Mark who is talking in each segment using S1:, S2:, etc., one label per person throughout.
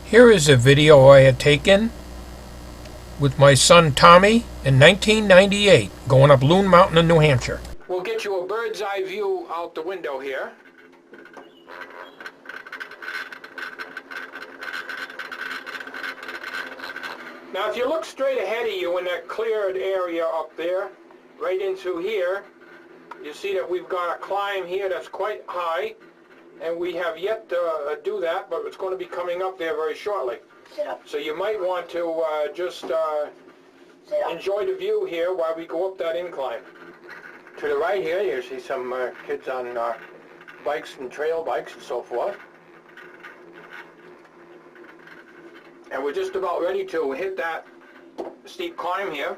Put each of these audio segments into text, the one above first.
S1: Here is a video I had taken with my son Tommy in 1998 going up Loon Mountain in New Hampshire. We'll get you a bird's eye view out the window here. Now if you look straight ahead of you in that cleared area up there, right into here, you see that we've got a climb here that's quite high, and we have yet to do that, but it's going to be coming up there very shortly. So you might want to just enjoy the view here while we go up that incline. To the right here, you see some kids on bikes and trail bikes and so forth. And we're just about ready to hit that steep climb here.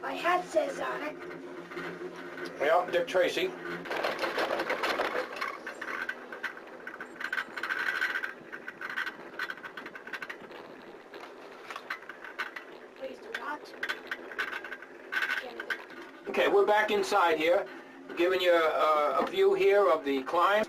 S2: My hat says on it.
S1: Yeah, Dick Tracy.
S2: Please do not.
S1: Okay, we're back inside here, giving you a view here of the climb.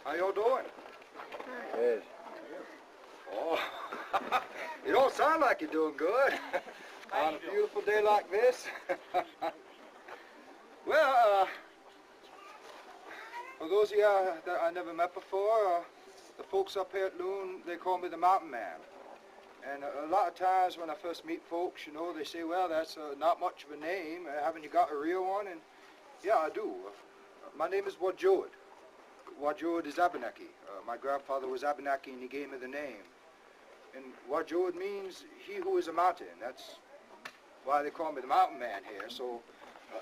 S3: How y'all doing? Good. Oh, you don't sound like you're doing good on a beautiful day like this. Well, for those of you that I never met before, the folks up here at Loon, they call me the Mountain Man. And a lot of times when I first meet folks, you know, they say, well, that's not much of a name. Haven't you got a real one? And yeah, I do. My name is Wajod. Wajod is Abenaki. My grandfather was Abenaki and he gave me the name. And Wajod means he who is a mountain. That's why they call me the Mountain Man here. So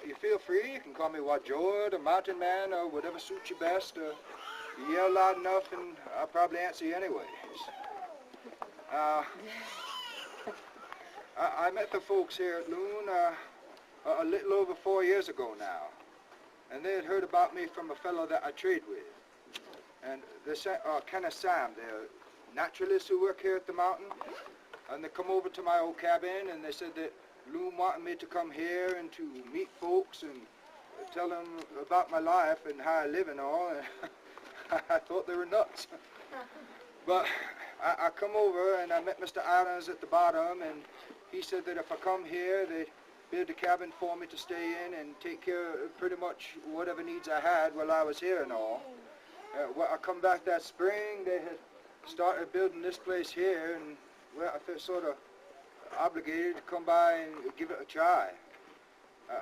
S3: you feel free, you can call me Wajod, a Mountain Man, or whatever suits you best. You yell loud enough and I'll probably answer you anyways. I met the folks here at Loon a little over 4 years ago now. And they had heard about me from a fellow that I trade with. And they're Kenna Sam, they're naturalists who work here at the mountain. And they come over to my old cabin and they said that Loon wanted me to come here and to meet folks and tell them about my life and how I live and all. And I thought they were nuts. But I come over and I met Mr. Adams at the bottom, and he said that if I come here, they'd build a cabin for me to stay in and take care of pretty much whatever needs I had while I was here and all. Well, I come back that spring, they had started building this place here, and well, I felt sort of obligated to come by and give it a try.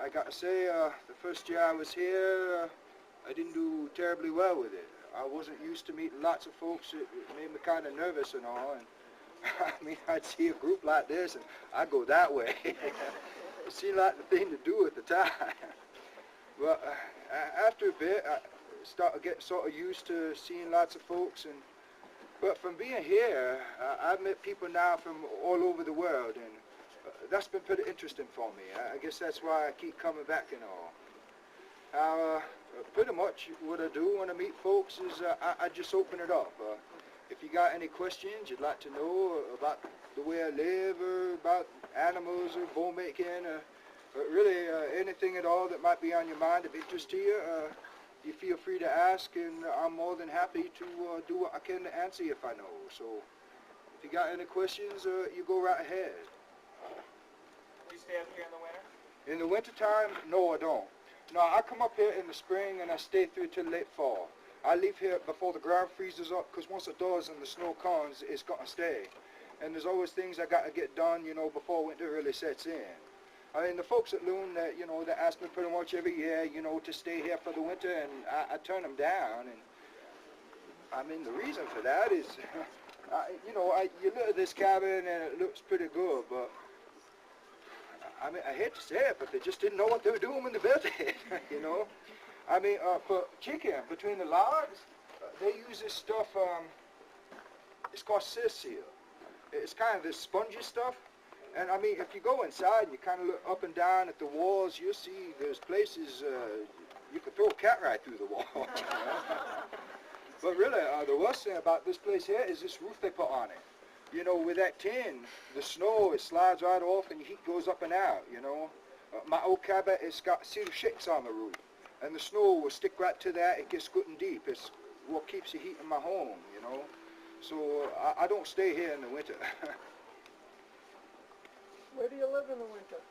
S3: I got to say, the first year I was here, I didn't do terribly well with it. I wasn't used to meeting lots of folks. It made me kind of nervous and all. And I mean, I'd see a group like this and I'd go that way. It seemed like the thing to do at the time. But after a bit, I started getting sort of used to seeing lots of folks. But from being here, I've met people now from all over the world, and that's been pretty interesting for me. I guess that's why I keep coming back and all. Pretty much what I do when I meet folks is I just open it up. If you got any questions you'd like to know about the way I live, or about animals or bow making, really anything at all that might be on your mind of interest to you, you feel free to ask, and I'm more than happy to do what I can to answer you if I know. So if you got any questions, you go right ahead.
S4: Do you stay up here in the winter?
S3: In the wintertime, no, I don't. No, I come up here in the spring and I stay through till late fall. I leave here before the ground freezes up, because once it does and the snow comes, it's going to stay. And there's always things I got to get done, you know, before winter really sets in. I mean, the folks at Loon, that, you know, they ask me pretty much every year, you know, to stay here for the winter, and I turn them down. And I mean, the reason for that is, you know, you look at this cabin and it looks pretty good, but I mean, I hate to say it, but they just didn't know what they were doing when they built it, you know. I mean, for chicken, between the logs, they use this stuff, it's called seal. It's kind of this spongy stuff. And I mean, if you go inside and you kind of look up and down at the walls, you'll see there's places you could throw a cat right through the wall. You know? But really, the worst thing about this place here is this roof they put on it. You know, with that tin, the snow, it slides right off and the heat goes up and out, you know. My old cabin, it's got cedar shakes on the roof. And the snow will stick right to that. It gets good and deep. It's what keeps the heat in my home, you know. So I don't stay here in the winter.
S5: Where do you live in the winter?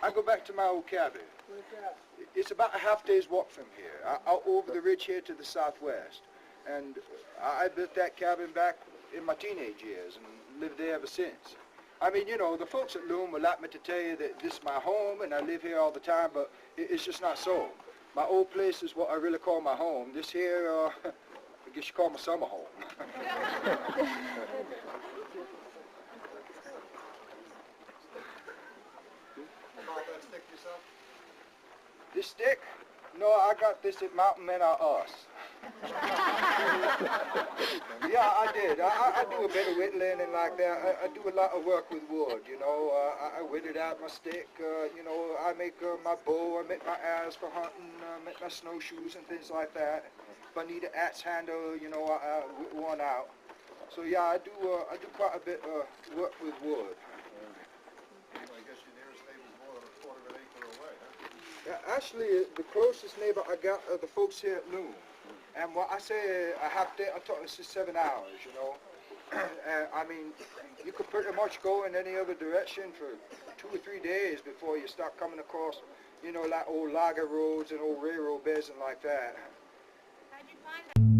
S3: I go back to my old cabin.
S5: Where's that?
S3: It's about a half day's walk from here, out over the ridge here to the southwest. And I built that cabin back in my teenage years and lived there ever since. I mean, you know, the folks at Loon would like me to tell you that this is my home and I live here all the time, but it's just not so. My old place is what I really call my home. This here, I guess you call my summer home. This stick? No, I got this at Mountain Men Are Us. Yeah, I did. I do a bit of whittling and like that. I do a lot of work with wood, you know. I whittled out my stick, you know. I make my bow, I make my arrows for hunting, make my snowshoes and things like that. If I need an axe handle, you know, I whittle one out. So yeah, I do quite a bit of work with wood.
S6: I guess your nearest neighbor's more than a quarter of an acre away, huh?
S3: Yeah, actually, the closest neighbor I got are the folks here at Loon. And what I say a half day, I thought this is 7 hours, you know. I mean, you could pretty much go in any other direction for 2 or 3 days before you start coming across, you know, like old logger roads and old railroad beds and like that.
S2: How'd you find that?